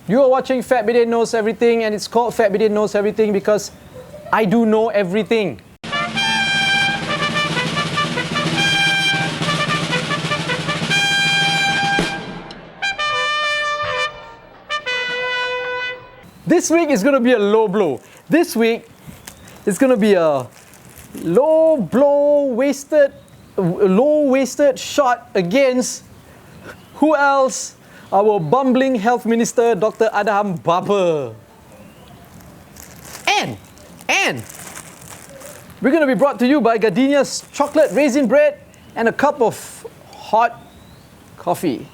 You are watching Fat Bidin Knows Everything, and it's called Fat Bidin Knows Everything because I do know everything. This week is going to be a low blow. This week is going to be a low-waisted shot against who else? Our bumbling health minister, Dr. Adham Baba. And we're going to be brought to you by Gardenia's chocolate raisin bread and a cup of hot coffee.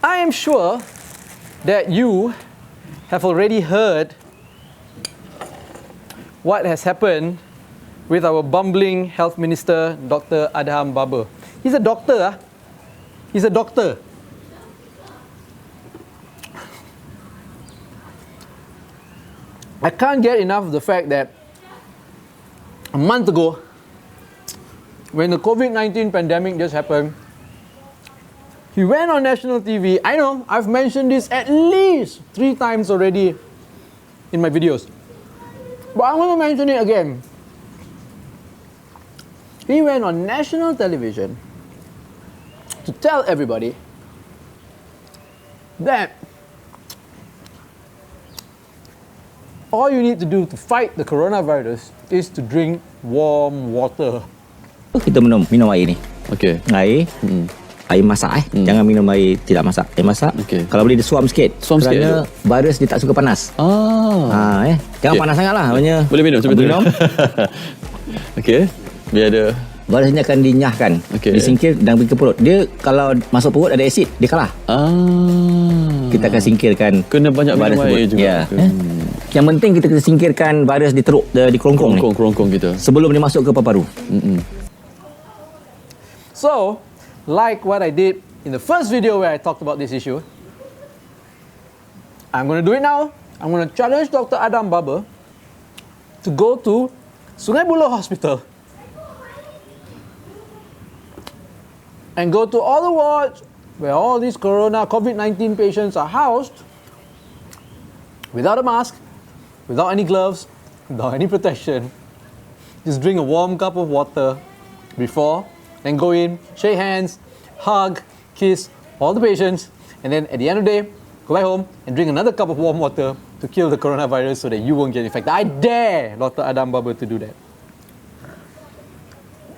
I am sure that you have already heard what has happened with our bumbling health minister, Dr. Adham Baba. He's a doctor. He's a doctor. I can't get enough of the fact that a month ago, when the COVID-19 pandemic just happened, he went on national TV. I know, I've mentioned this at least 3 times already in my videos. But I'm going to mention it again. He went on national television to tell everybody that all you need to do to fight the coronavirus is to drink warm water. Kita minum air ni. Okey. Air masak Jangan minum air tidak masak. Air masak. Okay. Kalau boleh dia suam sikit. Kerana virus dia tak suka panas. Jangan panas sangatlah. Boleh minum minum. Okey. Biar ada virus ni akan dinyahkan. Disingkir dan pergi ke perut. Dia kalau masuk perut ada asid, dia kalah. Kita akan singkirkan. Kena banyak virus minum air juga. Yang penting kita kena singkirkan virus di teruk, di kerongkong ni. Kerongkong kita. Sebelum dia masuk ke paru-paru. So, like what I did in the first video where I talked about this issue, I'm going to do it now. I'm going to challenge Dr. Adham Baba to go to Sungai Buloh Hospital and go to all the wards where all these COVID-19 patients are housed without a mask, without any gloves, without any protection. Just drink a warm cup of water before, then go in, shake hands, hug, kiss all the patients, and then at the end of the day, go back home and drink another cup of warm water to kill the coronavirus so that you won't get infected. I dare Dr. Adham Baba to do that.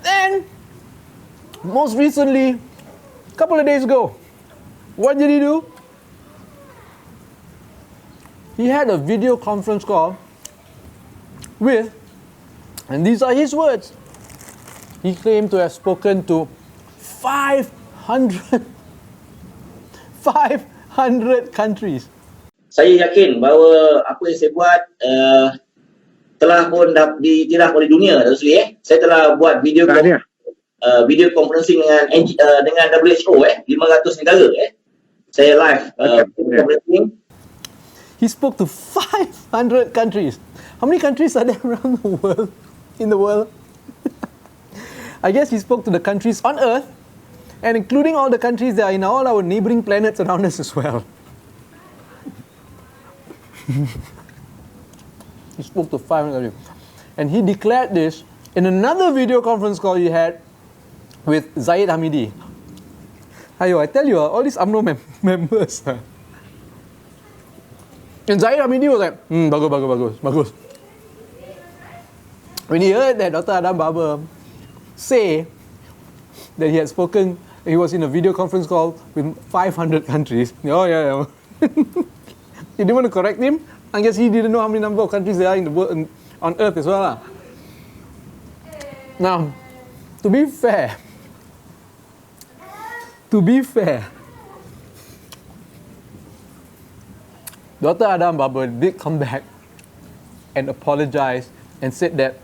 Then, most recently, a couple of days ago, what did he do? He had a video conference call with, and these are his words, he claimed to have spoken to 500 countries. Saya yakin bahawa apa yang saya buat telah pun diiktiraf oleh dunia. Saya telah buat video conferencing dengan WHO 500 negara. Saya live conferencing. He spoke to 500 countries. How many countries are there around the world? In the world? I guess he spoke to the countries on Earth, and including all the countries that are in all our neighboring planets around us as well. He spoke to 500 countries. And he declared this in another video conference call he had with Zahid Hamidi. Ayo, I tell you, all these UMNO members. And Zahid Hamidi was like, bagus. When he heard that Dr. Adham Baba say that he had spoken, he was in a video conference call with 500 countries. Oh, yeah. He didn't want to correct him. I guess he didn't know how many number of countries there are in the world, on Earth as well. Now, to be fair, Dr. Adham Baba did come back and apologize and said that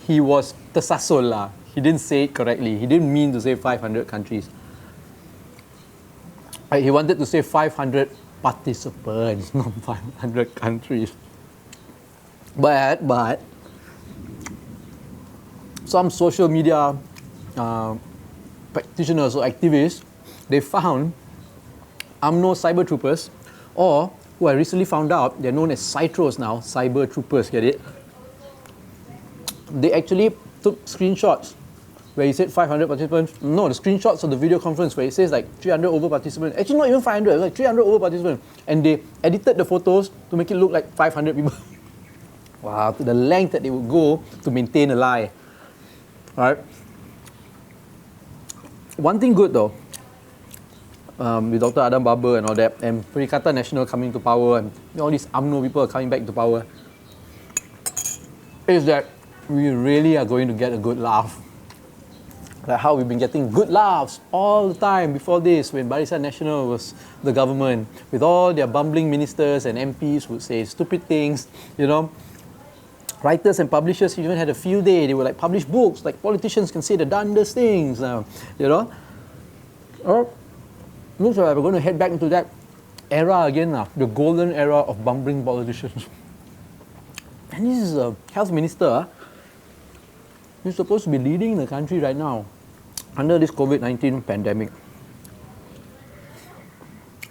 he was tersasul lah. He didn't say it correctly. He didn't mean to say 500 countries. He wanted to say 500 participants, not 500 countries. But some social media practitioners or activists, they found UMNO cyber troopers, or who I recently found out, they're known as CYTROs now, cyber troopers, get it? They actually took screenshots where he said 500 participants. No, the screenshots of the video conference where it says like 300 over participants. Actually, not even 500, it was like 300 over participants. And they edited the photos to make it look like 500 people. Wow, to the length that they would go to maintain a lie. Right? One thing good though, with Dr. Adham Baba and all that, and Perikatan Nasional coming to power, and all these UMNO people are coming back to power, is that we really are going to get a good laugh. Like how we've been getting good laughs all the time before this, when Barisan Nasional was the government, with all their bumbling ministers and MPs who would say stupid things, you know. Writers and publishers even had a field day. They would like publish books, like politicians can say the darndest things, you know. Or looks like we're going to head back into that era again now, the golden era of bumbling politicians. And this is a health minister who's supposed to be leading the country right now under this COVID-19 pandemic.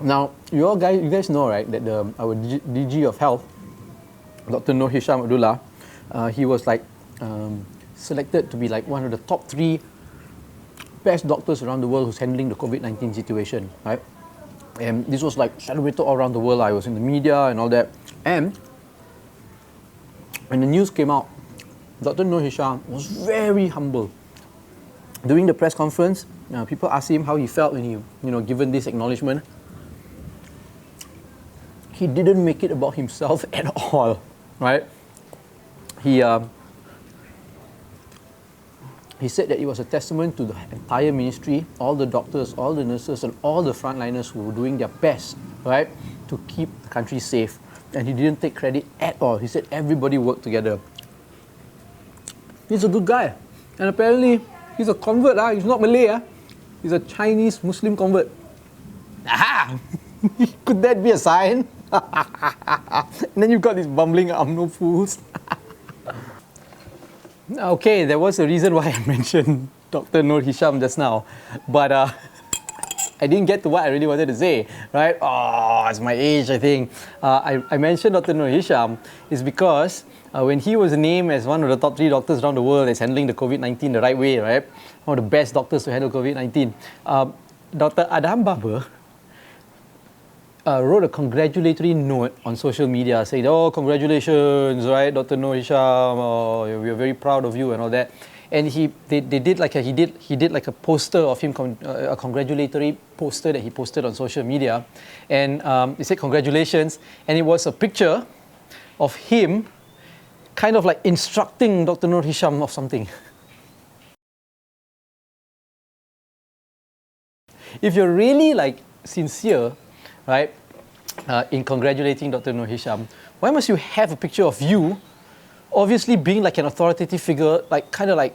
Now, you guys know, right, that our DG of Health, Dr. Noor Hisham Abdullah, he was like selected to be like one of the top 3 best doctors around the world who's handling the COVID-19 situation, right? And this was like celebrated all around the world. I was in the media and all that. And when the news came out, Dr. Noor Hisham was very humble. During the press conference, people asked him how he felt when he, given this acknowledgement. He didn't make it about himself at all, right? He said that it was a testament to the entire ministry, all the doctors, all the nurses, and all the frontliners who were doing their best, right, to keep the country safe. And he didn't take credit at all. He said everybody worked together. He's a good guy. And apparently, he's a convert. He's not Malay. He's a Chinese Muslim convert. Aha! Could that be a sign? And then you've got these bumbling UMNO fools. Okay, there was a reason why I mentioned Dr. Noor Hisham just now. But I didn't get to what I really wanted to say, right? Oh, it's my age, I think. I mentioned Dr. Noor Hisham is because when he was named as one of the top 3 doctors around the world that's handling the COVID-19 the right way, right? One of the best doctors to handle COVID-19. Dr. Adham Baba wrote a congratulatory note on social media saying, oh, congratulations, right, Dr. Noor Hisham, oh, we are very proud of you and all that. And he did like a poster of him, a congratulatory poster that he posted on social media, and he said congratulations, and it was a picture of him kind of like instructing Dr. Noor Hisham of something. If you're really like sincere, right, in congratulating Dr. Noor Hisham, why must you have a picture of you obviously being like an authoritative figure, like kind of like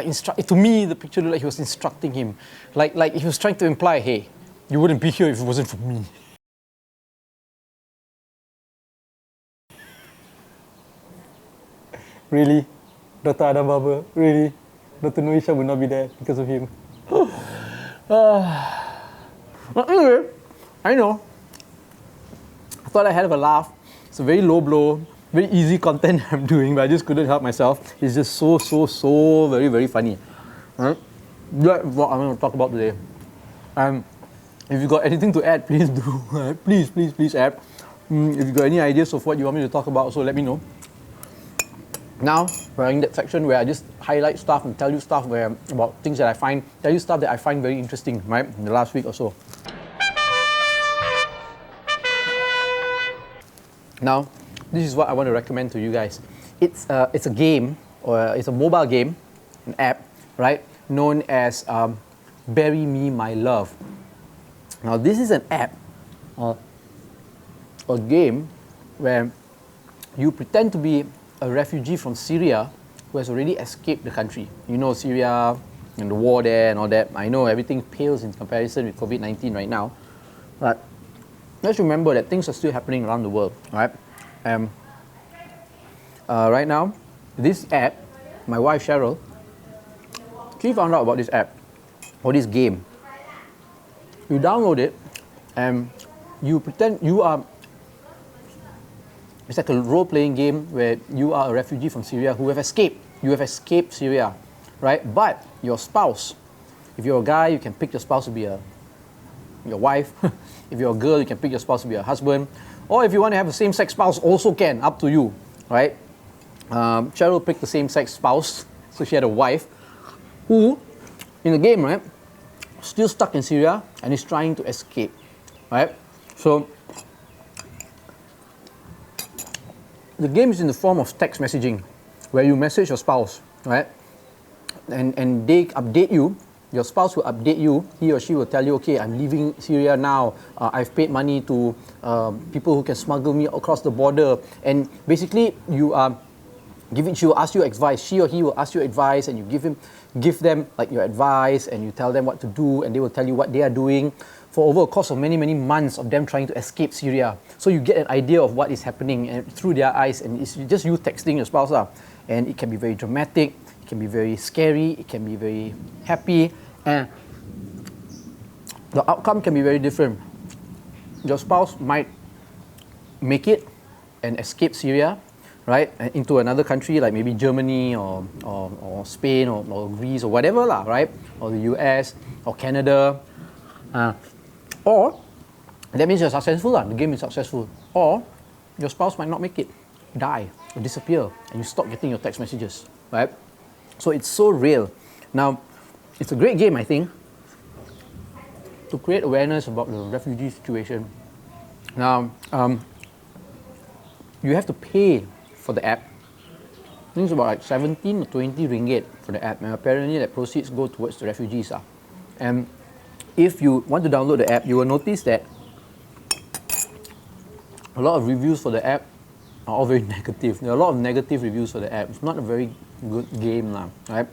instruct? To me, the picture looked like he was instructing him, like he was trying to imply, hey, you wouldn't be here if it wasn't for me. Really, Dr. Adham Baba, really, Dr. Noor Hisham would not be there because of him. But anyway, I know. I thought I had a laugh. It's a very low blow, very easy content I'm doing, but I just couldn't help myself. It's just so very, very funny. Right? That's what I'm going to talk about today. If you got anything to add, please do. Please add. If you got any ideas of what you want me to talk about, so let me know. Now, we're in that section where I just highlight stuff and tell you stuff about things that tell you stuff that I find very interesting, right, in the last week or so. Now, this is what I want to recommend to you guys. It's a game, or it's a mobile game, an app, right, known as Bury Me My Love. Now, this is an app, a game where you pretend to be a refugee from Syria who has already escaped the country. You know, Syria and the war there and all that. I know everything pales in comparison with COVID-19 right now, but let's remember that things are still happening around the world, right? Right now, this app, my wife Cheryl, she found out about this app or this game. You download it and you pretend you are. It's like a role-playing game where you are a refugee from Syria who have escaped. You have escaped Syria, right? But your spouse, if you're a guy, you can pick your spouse to be your wife. If you're a girl, you can pick your spouse to be your husband. Or if you want to have a same-sex spouse, also can, up to you, right? Cheryl picked the same-sex spouse, so she had a wife who, in the game, right, still stuck in Syria and is trying to escape, right? So the game is in the form of text messaging, where you message your spouse, right? And they update you. Your spouse will update you. He or she will tell you, okay, I'm leaving Syria now. I've paid money to people who can smuggle me across the border. And basically, she will ask you advice. She or he will ask you advice, and you give them like your advice, and you tell them what to do, and they will tell you what they are doing for over a course of many, many months of them trying to escape Syria. So you get an idea of what is happening and through their eyes, and it's just you texting your spouse. And it can be very dramatic, it can be very scary, it can be very happy, and the outcome can be very different. Your spouse might make it and escape Syria, right, into another country like maybe Germany or Spain or Greece or whatever, right, or the US or Canada. Or that means you're successful, the game is successful. Or your spouse might not make it, die, or disappear, and you stop getting your text messages, right? So it's so real. Now, it's a great game, I think, to create awareness about the refugee situation. Now, you have to pay for the app. I think it's about like 17 or 20 ringgit for the app, and apparently the proceeds go towards the refugees. And if you want to download the app, you will notice that a lot of reviews for the app are all very negative. There are a lot of negative reviews for the app. It's not a very good game, right?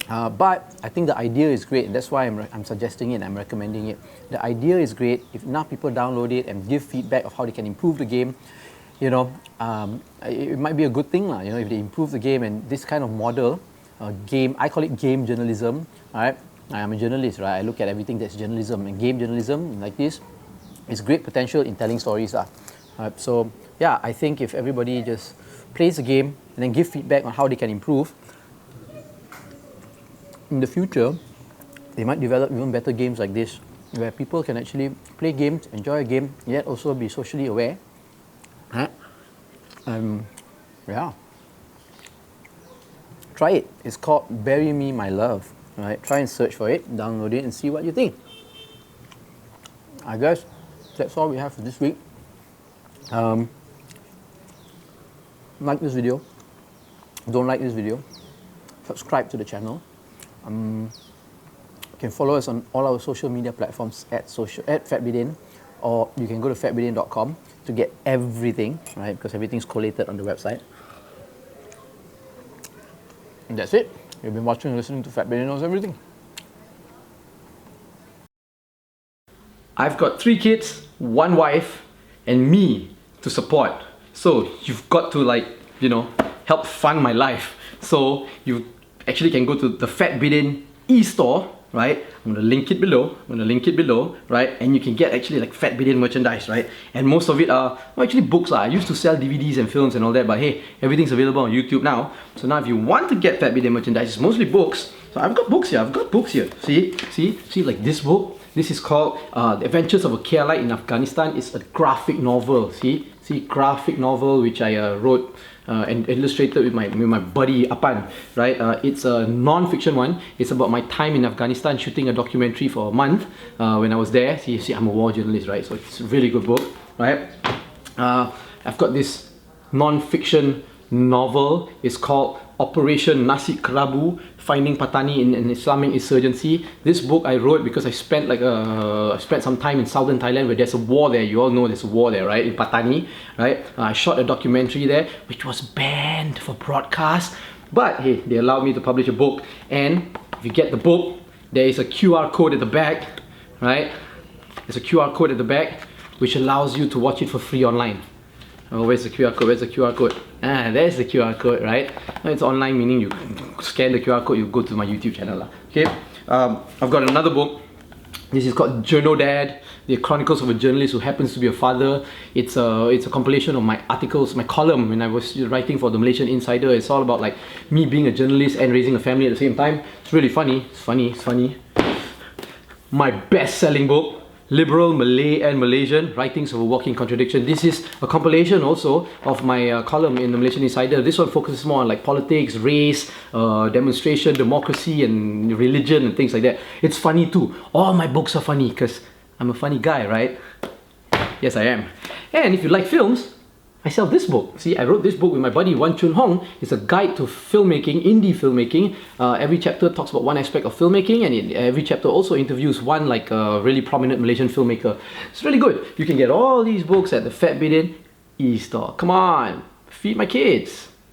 But I think the idea is great, and that's why I'm suggesting it, I'm recommending it. The idea is great. If enough people download it and give feedback of how they can improve the game, it might be a good thing, if they improve the game. And this kind of model, game, I call it game journalism, right? I'm a journalist, right? I look at everything that's journalism, and game journalism like this is great potential in telling stories. So yeah, I think if everybody just plays the game and then give feedback on how they can improve, in the future, they might develop even better games like this, where people can actually play games, enjoy a game, yet also be socially aware. Yeah. Try it. It's called Bury Me My Love. Right? Try and search for it, download it, and see what you think. I guess that's all we have for this week. Like this video. Don't like this video. Subscribe to the channel. You can follow us on all our social media platforms at Bidin, or you can go to fatbidin.com to get everything, right? Because everything's collated on the website. And that's it. You've been watching and listening to Fat Bidin Knows Everything. I've got 3 kids, 1 wife, and me to support. So you've got to help fund my life. So you actually can go to the Fat Bidin e-store, right? I'm gonna link it below, right? And you can get actually like Fat Bidin merchandise, right? And most of it are actually books. I used to sell DVDs and films and all that, but hey, everything's available on YouTube now. So now if you want to get Fat Bidin merchandise, it's mostly books. So I've got books here. See, like this book. This is called The Adventures of a Kerala in Afghanistan. It's a graphic novel. See, graphic novel which I wrote and illustrated with my buddy Apan, right? It's a non-fiction one. It's about my time in Afghanistan shooting a documentary for a month when I was there. See, I'm a war journalist, right? So it's a really good book, right? I've got this non-fiction novel. It's called Operation Nasi Kerabu, Finding Patani in an Islamic Insurgency. This book I wrote because I spent some time in southern Thailand where there's a war there. You all know there's a war there, right? In Patani, right? I shot a documentary there which was banned for broadcast, but hey, they allowed me to publish a book. And if you get the book, there is a QR code at the back, right? There's a QR code at the back which allows you to watch it for free online. Oh, where's the QR code? Where's the QR code? Ah, there's the QR code, right? It's online, meaning you scan the QR code, you go to my YouTube channel. Okay, I've got another book. This is called Journo Dad, The Chronicles of a Journalist Who Happens to Be a Father. It's a compilation of my articles, my column when I was writing for the Malaysian Insider. It's all about like me being a journalist and raising a family at the same time. It's really funny. It's funny. My best-selling book, Liberal, Malay and Malaysian, Writings of a Walking Contradiction. This is a compilation also of my column in the Malaysian Insider. This one focuses more on like politics, race, demonstration, democracy and religion and things like that. It's funny too. All my books are funny because I'm a funny guy, right? Yes, I am. And if you like films, I sell this book. See, I wrote this book with my buddy Wan Chun Hong. It's a guide to filmmaking, indie filmmaking. Every chapter talks about one aspect of filmmaking, and every chapter also interviews one like really prominent Malaysian filmmaker. It's really good. You can get all these books at the Fat Bidin e-store. Come on, feed my kids.